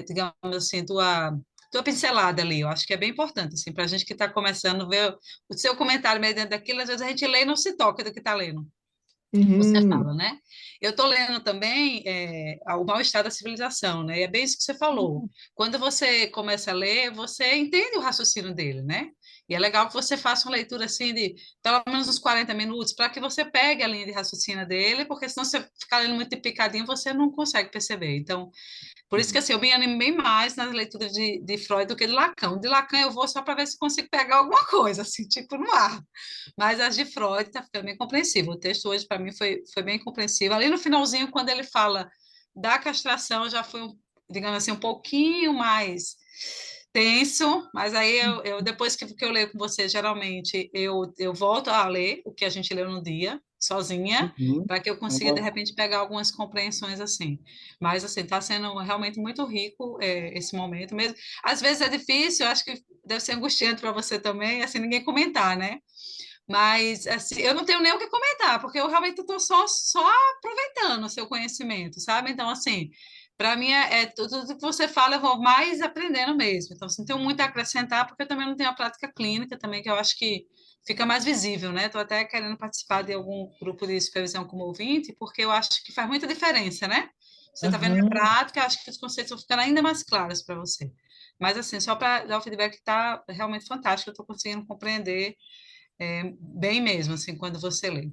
digamos assim, tua pincelada ali, eu acho que é bem importante, assim, para a gente que está começando a ver o seu comentário meio dentro daquilo, às vezes a gente lê e não se toca do que está lendo. Você Uhum, fala, né? Eu estou lendo também O Mal-Estar da Civilização, né? E é bem isso que você falou. Quando você começa a ler, você entende o raciocínio dele, né? E é legal que você faça uma leitura assim de pelo menos uns 40 minutos para que você pegue a linha de raciocínio dele, porque senão você ficar lendo muito picadinho, você não consegue perceber. Então, por isso que uhum, assim, eu me animei mais nas leituras de Freud do que de Lacan. De Lacan eu vou só para ver se consigo pegar alguma coisa, assim, tipo no ar. Mas as de Freud está ficando bem compreensível. O texto hoje, para mim, foi bem compreensível. Ali no finalzinho, quando ele fala da castração, já foi, digamos assim, um pouquinho mais tenso, mas aí depois que eu leio com você, geralmente eu volto a ler o que a gente leu no dia, sozinha, uhum. para que eu consiga, de repente, pegar algumas compreensões assim. Mas, assim, está sendo realmente muito rico esse momento mesmo. Às vezes é difícil, eu acho que deve ser angustiante para você também, assim, ninguém comentar, né? Mas assim, eu não tenho nem o que comentar, porque eu realmente estou só aproveitando o seu conhecimento, sabe? Então, assim, para mim tudo que você fala, eu vou mais aprendendo mesmo. Então, assim, não tenho muito a acrescentar, porque eu também não tenho a prática clínica também, que eu acho que fica mais visível, né? Estou até querendo participar de algum grupo de supervisão como ouvinte, porque eu acho que faz muita diferença, né? Você está vendo a Aham. prática, eu acho que os conceitos vão ficando ainda mais claros para você. Mas, assim, só para dar o feedback que está realmente fantástico, eu estou conseguindo compreender bem mesmo, assim, quando você lê.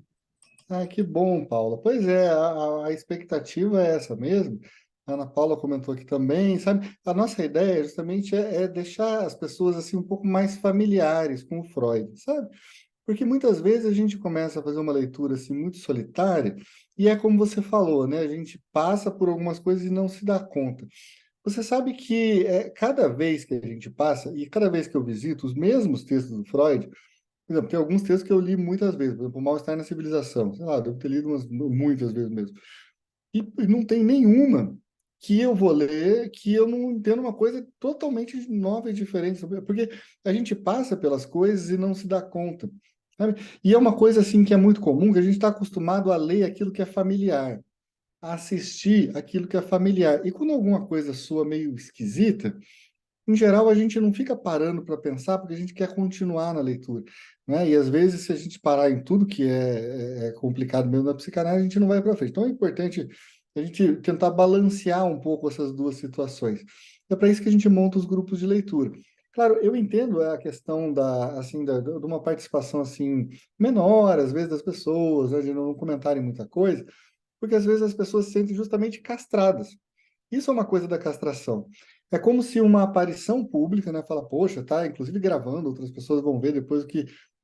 Ah, que bom, Paula. Pois é, a expectativa é essa mesmo. A Ana Paula comentou aqui também, sabe? A nossa ideia justamente é deixar as pessoas assim um pouco mais familiares com o Freud, sabe? Porque muitas vezes a gente começa a fazer uma leitura assim muito solitária e é como você falou, né? A gente passa por algumas coisas e não se dá conta. Você sabe que cada vez que a gente passa e cada vez que eu visito os mesmos textos do Freud, por exemplo, tem alguns textos que eu li muitas vezes, por exemplo, O Mal-Estar na Civilização, sei lá, devo ter lido muitas vezes mesmo. E não tem nenhuma que eu vou ler que eu não entendo uma coisa totalmente nova e diferente, sabe? Porque a gente passa pelas coisas e não se dá conta, sabe? E é uma coisa assim que é muito comum, que a gente está acostumado a ler aquilo que é familiar, a assistir aquilo que é familiar. E quando alguma coisa soa meio esquisita, em geral, a gente não fica parando para pensar porque a gente quer continuar na leitura, né? E às vezes, se a gente parar em tudo que é complicado mesmo na psicanálise, a gente não vai para frente. Então, é importante a gente tentar balancear um pouco essas duas situações. É para isso que a gente monta os grupos de leitura. Claro, eu entendo a questão de uma participação assim menor, às vezes das pessoas, né, de não comentarem muita coisa, porque às vezes as pessoas se sentem justamente castradas. Isso é uma coisa da castração. É como se uma aparição pública, né, fala, poxa, tá, inclusive gravando, outras pessoas vão ver depois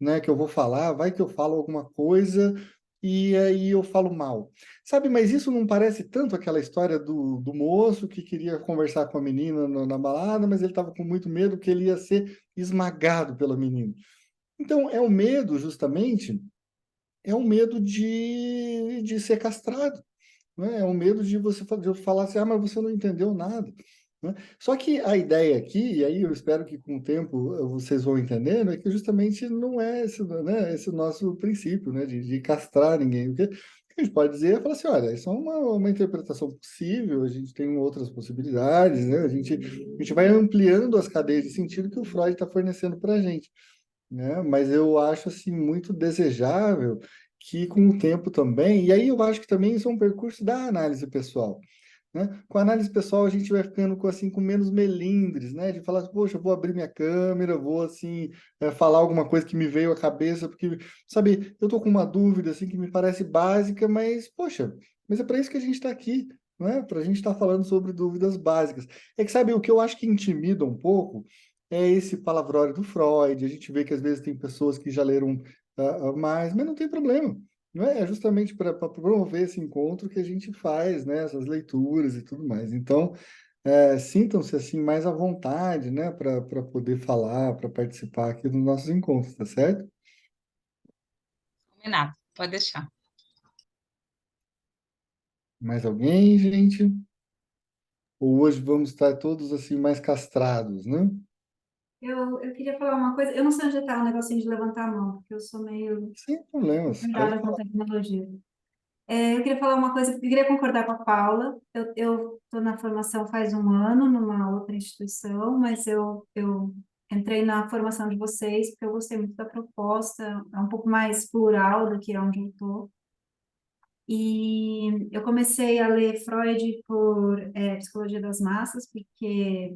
né, que eu vou falar, vai que eu falo alguma coisa e aí eu falo mal. Sabe, mas isso não parece tanto aquela história do moço que queria conversar com a menina na balada, mas ele estava com muito medo que ele ia ser esmagado pela menina. Então, é o medo, justamente, é o medo de ser castrado, né? É o medo de você de falar assim, ah, mas você não entendeu nada, né? Só que a ideia aqui, e aí eu espero que com o tempo vocês vão entendendo, é que justamente não é esse, né, esse nosso princípio, né, de castrar ninguém. O que a gente pode dizer é falar assim, olha, isso é uma interpretação possível, a gente tem outras possibilidades, né? A gente vai ampliando as cadeias de sentido que o Freud está fornecendo para a gente, né? Mas eu acho assim muito desejável que com o tempo também, e aí eu acho que também isso é um percurso da análise pessoal, né? Com a análise pessoal a gente vai ficando com assim com menos melindres, né? De falar, poxa, eu vou abrir minha câmera, vou assim falar alguma coisa que me veio à cabeça, porque sabe, eu tô com uma dúvida assim que me parece básica, mas poxa, mas é para isso que a gente está aqui. Não é? Para a gente estar falando sobre dúvidas básicas. É que, sabe, o que eu acho que intimida um pouco é esse palavrório do Freud. A gente vê que às vezes tem pessoas que já leram mais, mas não tem problema. Não é? É justamente para promover esse encontro que a gente faz, né? Essas leituras e tudo mais. Então, sintam-se assim mais à vontade, né? Para poder falar, para participar aqui dos nossos encontros, tá certo? Combinado, pode deixar. Mais alguém, gente? Ou hoje vamos estar todos assim mais castrados, né? Eu queria falar uma coisa. Eu não sei onde está o negocinho de levantar a mão, porque eu sou meio Sem problemas, pode cuidada com falar. tecnologia. Eu queria falar uma coisa, eu queria concordar com a Paula. Eu estou na formação faz um ano, numa outra instituição, mas eu entrei na formação de vocês, porque eu gostei muito da proposta, é um pouco mais plural do que onde eu estou. E eu comecei a ler Freud por Psicologia das Massas, porque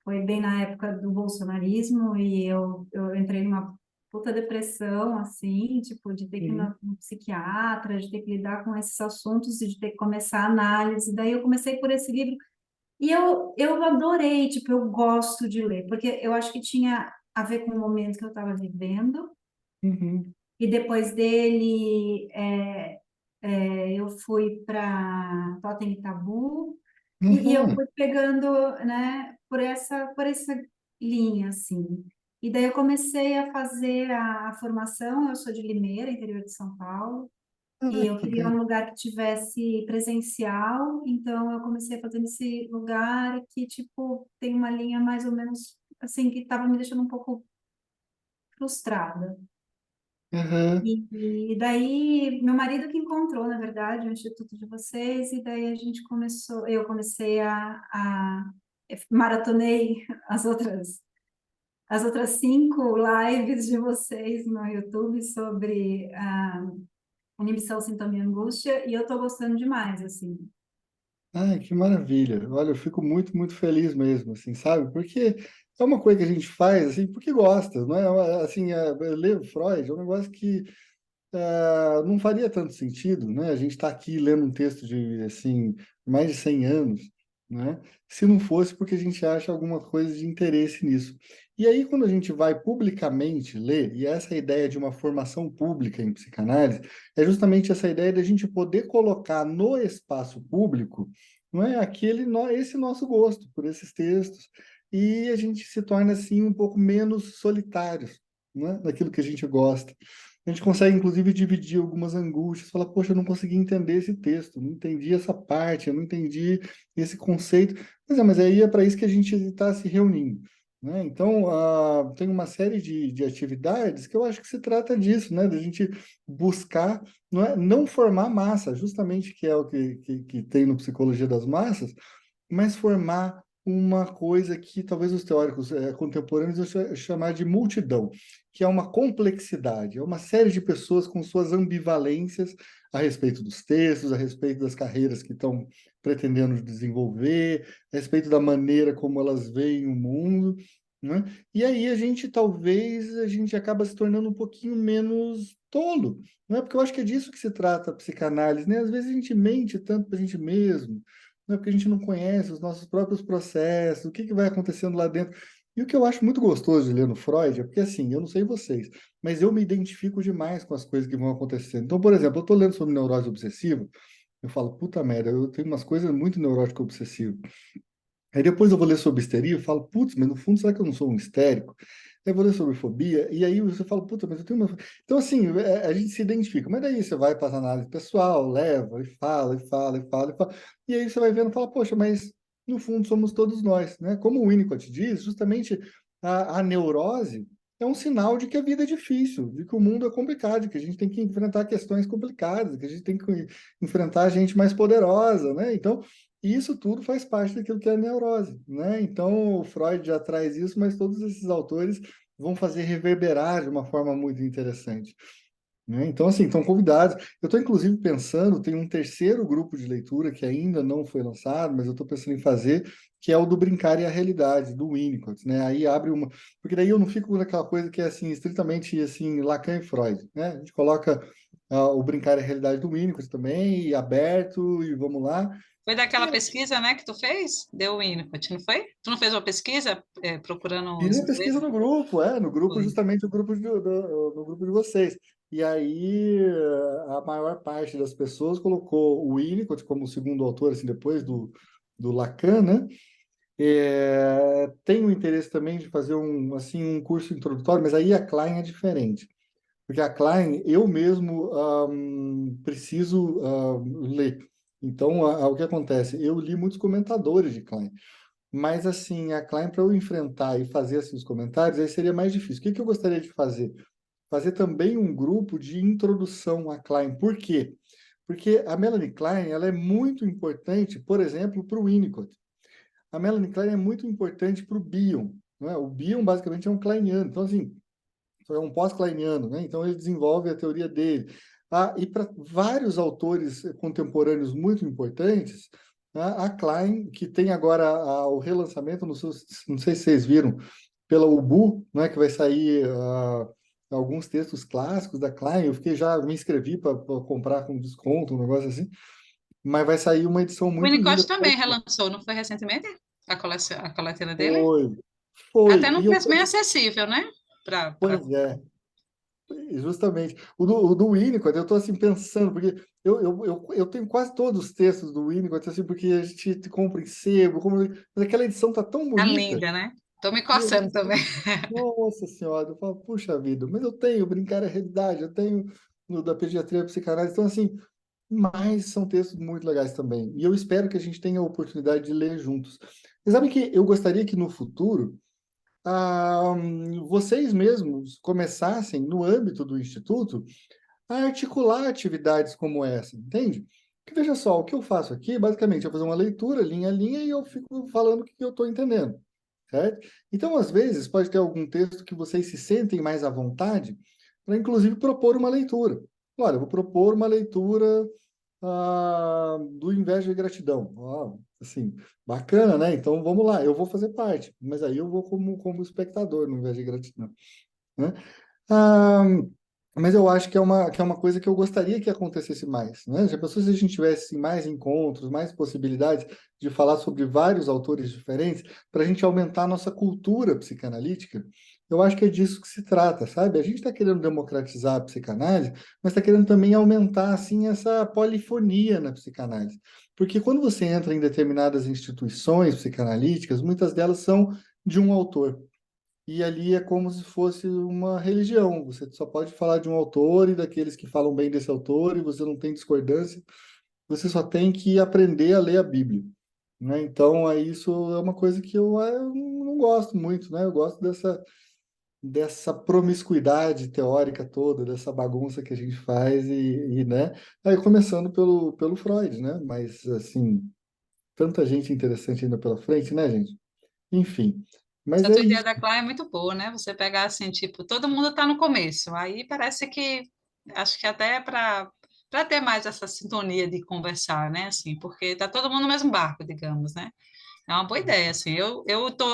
foi bem na época do bolsonarismo e eu entrei numa puta depressão, assim, tipo, de ter que ir Uhum, no psiquiatra, de ter que lidar com esses assuntos e de ter que começar a análise. Daí eu comecei por esse livro e eu adorei, tipo, eu gosto de ler, porque eu acho que tinha a ver com o momento que eu estava vivendo. uhum, E depois dele, eu fui para Totem e Tabu, e eu uhum. fui pegando, né, por essa linha, assim. E daí eu comecei a fazer a formação, eu sou de Limeira, interior de São Paulo, Ah, e eu que queria legal. um lugar que tivesse presencial, então eu comecei a fazer nesse lugar que, tipo, tem uma linha mais ou menos, assim, que estava me deixando um pouco frustrada. Uhum. E daí, meu marido que encontrou, na verdade, o instituto de vocês, e daí a gente começou, eu comecei a maratonei as outras 5 lives de vocês no YouTube sobre a inibição, sintoma e angústia, e eu tô gostando demais, assim. Ai, que maravilha. Olha, eu fico muito, muito feliz mesmo, assim, sabe? Porque é uma coisa que a gente faz, assim, porque gosta, não é? Assim, ler Freud é um negócio que não faria tanto sentido, né? A gente está aqui lendo um texto de, assim, mais de 100 anos, né? Se não fosse porque a gente acha alguma coisa de interesse nisso. E aí, quando a gente vai publicamente ler, e essa é a ideia de uma formação pública em psicanálise, é justamente essa ideia de a gente poder colocar no espaço público, não é, esse nosso gosto por esses textos, e a gente se torna, assim, um pouco menos solitários, né? Daquilo que a gente gosta. A gente consegue, inclusive, dividir algumas angústias, falar, poxa, eu não consegui entender esse texto, não entendi essa parte, eu não entendi esse conceito. Mas aí é para isso que a gente está se reunindo, né? Então, tem uma série de atividades que eu acho que se trata disso, né? Da gente buscar, não formar massa, justamente que é o que tem no Psicologia das Massas, mas formar uma coisa que talvez os teóricos contemporâneos vão chamar de multidão, que é uma complexidade, é uma série de pessoas com suas ambivalências a respeito dos textos, a respeito das carreiras que estão pretendendo desenvolver, a respeito da maneira como elas veem o mundo, né? E aí talvez a gente acaba se tornando um pouquinho menos tolo, não é? Porque eu acho que é disso que se trata a psicanálise, né? Às vezes a gente mente tanto para a gente mesmo, não é porque a gente não conhece os nossos próprios processos, o que vai acontecendo lá dentro. E o que eu acho muito gostoso de ler no Freud é porque, assim, eu não sei vocês, mas eu me identifico demais com as coisas que vão acontecendo. Então, por exemplo, eu estou lendo sobre neurose obsessiva, eu falo, puta merda, eu tenho umas coisas muito neurótico obsessivo. Aí depois eu vou ler sobre histeria, eu falo, putz, mas no fundo, será que eu não sou um histérico? Aí eu vou ler sobre fobia, e aí você fala, puta, mas eu tenho uma. Então, assim, a gente se identifica, mas daí você vai para a análise pessoal, leva, e fala, e fala, e fala, e fala. E aí você vai vendo e fala, poxa, mas no fundo somos todos nós, né? Como o Winnicott diz, justamente a neurose é um sinal de que a vida é difícil, de que o mundo é complicado, de que a gente tem que enfrentar questões complicadas, que a gente tem que enfrentar gente mais poderosa, né? Então, e isso tudo faz parte daquilo que é a neurose, né? Então, o Freud já traz isso, mas todos esses autores vão fazer reverberar de uma forma muito interessante, né? Então, assim, estão convidados. Eu estou, inclusive, pensando, tem um terceiro grupo de leitura que ainda não foi lançado, mas eu estou pensando em fazer, que é o do Brincar e a Realidade, do Winnicott, né? Aí abre uma... Porque daí eu não fico naquela coisa que é, assim, estritamente, assim, Lacan e Freud, né? A gente coloca o Brincar e a Realidade do Winnicott também, e aberto, e vamos lá. Foi daquela pesquisa, né, que tu fez? Deu o Winnicott, não foi? Tu não fez uma pesquisa procurando Fiz os a pesquisa no grupo, no grupo, Foi. justamente o grupo no grupo de vocês. E aí, a maior parte das pessoas colocou o Winnicott como segundo autor, assim, depois do Lacan, né? Tem o interesse também de fazer assim, um curso introdutório, mas aí a Klein é diferente. Porque a Klein, eu mesmo preciso ler. Então, o que acontece? Eu li muitos comentadores de Klein. Mas, assim, a Klein, para eu enfrentar e fazer assim, os comentários, aí seria mais difícil. O que que eu gostaria de fazer? Fazer também um grupo de introdução à Klein. Por quê? Porque a Melanie Klein ela é muito importante, por exemplo, para o Winnicott. A Melanie Klein é muito importante para o Bion. Não é? O Bion, basicamente, é um kleiniano. Então, assim, é um pós-kleiniano, né? Então, ele desenvolve a teoria dele. E para vários autores contemporâneos muito importantes, a Klein, que tem agora o relançamento, não sei se vocês viram, pela Ubu, né, que vai sair alguns textos clássicos da Klein. Eu já me inscrevi para comprar com desconto, um negócio assim, mas vai sair uma edição O muito linda. Winnicott também relançou, não foi recentemente? A coletânea dele? Foi, Até foi. num E eu, preço bem acessível, né? Pra... pois é, justamente. O do Winnicott, eu estou assim pensando, porque eu tenho quase todos os textos do Winnicott, assim, porque a gente compra em sebo, mas aquela edição tá tão Tá bonita. linda, né? Tô me E eu, coçando também. nossa senhora, eu falo, puxa vida, mas eu tenho Brincar é Realidade, eu tenho no da Pediatria e Psicanálise, então assim, mas são textos muito legais também. E eu espero que a gente tenha a oportunidade de ler juntos. Você sabe que eu gostaria que no futuro vocês mesmos começassem, no âmbito do Instituto, a articular atividades como essa, entende? Porque veja só, o que eu faço aqui, basicamente, é fazer uma leitura linha a linha e eu fico falando o que eu estou entendendo, certo? Então, às vezes, pode ter algum texto que vocês se sentem mais à vontade para, inclusive, propor uma leitura. Olha, eu vou propor uma leitura do Inveja e Gratidão. Assim, bacana, né? Então, vamos lá, eu vou fazer parte, mas aí eu vou como espectador no Inveja e Gratidão, né? Ah, mas eu acho que é uma coisa que eu gostaria que acontecesse mais, né? Já pensou se a gente tivesse mais encontros, mais possibilidades de falar sobre vários autores diferentes, para a gente aumentar a nossa cultura psicanalítica? Eu acho que é disso que se trata, sabe? A gente está querendo democratizar a psicanálise, mas está querendo também aumentar, assim, essa polifonia na psicanálise. Porque quando você entra em determinadas instituições psicanalíticas, muitas delas são de um autor. E ali é como se fosse uma religião. Você só pode falar de um autor e daqueles que falam bem desse autor, e você não tem discordância. Você só tem que aprender a ler a Bíblia, né? Então, isso é uma coisa que eu não gosto muito, né? Eu gosto dessa promiscuidade teórica toda, dessa bagunça que a gente faz né? Aí começando pelo Freud, né? Mas, assim, tanta gente interessante ainda pela frente, né, gente? Enfim, mas Essa é tua ideia isso. da Clara é muito boa, né? Você pegar assim, tipo, todo mundo tá no começo. Aí parece que acho que até para ter mais essa sintonia de conversar, né? Assim, porque tá todo mundo no mesmo barco, digamos, né? É uma boa ideia, assim. Eu tô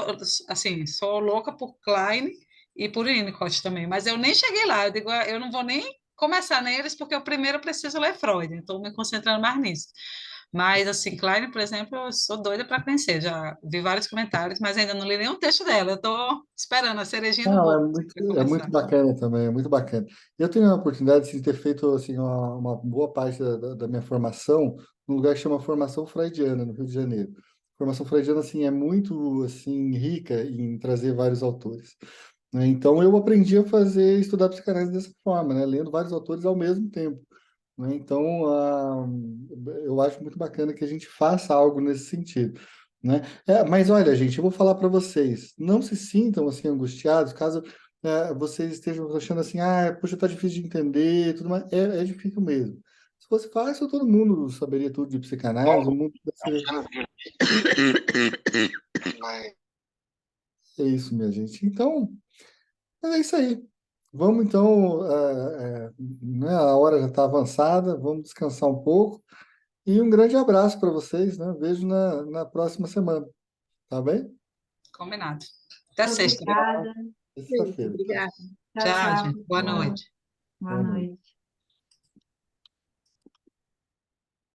assim, sou louca por Klein e por Winnicott também, mas eu nem cheguei lá. Eu digo, eu não vou nem começar neles porque eu primeiro preciso ler Freud, então me concentrando mais nisso. Mas, assim, Klein, por exemplo, eu sou doida para conhecer. Já vi vários comentários, mas ainda não li nenhum texto dela. Eu estou esperando a cerejinha do Não, bolo para é muito começar. bacana também, é muito bacana. Eu tenho a oportunidade assim, de ter feito assim, uma boa parte da minha formação num lugar que chama Formação Freudiana, no Rio de Janeiro. Formação Freudiana assim, é muito assim, rica em trazer vários autores, né? Então eu aprendi a estudar psicanálise dessa forma, né? Lendo vários autores ao mesmo tempo, né? Então, eu acho muito bacana que a gente faça algo nesse sentido, né? Mas olha, gente, eu vou falar para vocês, não se sintam assim angustiados, caso vocês estejam achando assim, poxa, tá difícil de entender, tudo mais. É difícil mesmo. Se fosse fácil, todo mundo saberia tudo de psicanálise, o mundo seria... É isso, minha gente. Então, é isso aí. Vamos então, né, a hora já está avançada, vamos descansar um pouco. E um grande abraço para vocês, né? Vejo na próxima semana, tá bem? Combinado. Até Muito sexta. obrigada. Sexta-feira. Obrigada. Tchau, Tchau, tchau, gente. Boa pessoal. noite. Boa Boa noite. noite.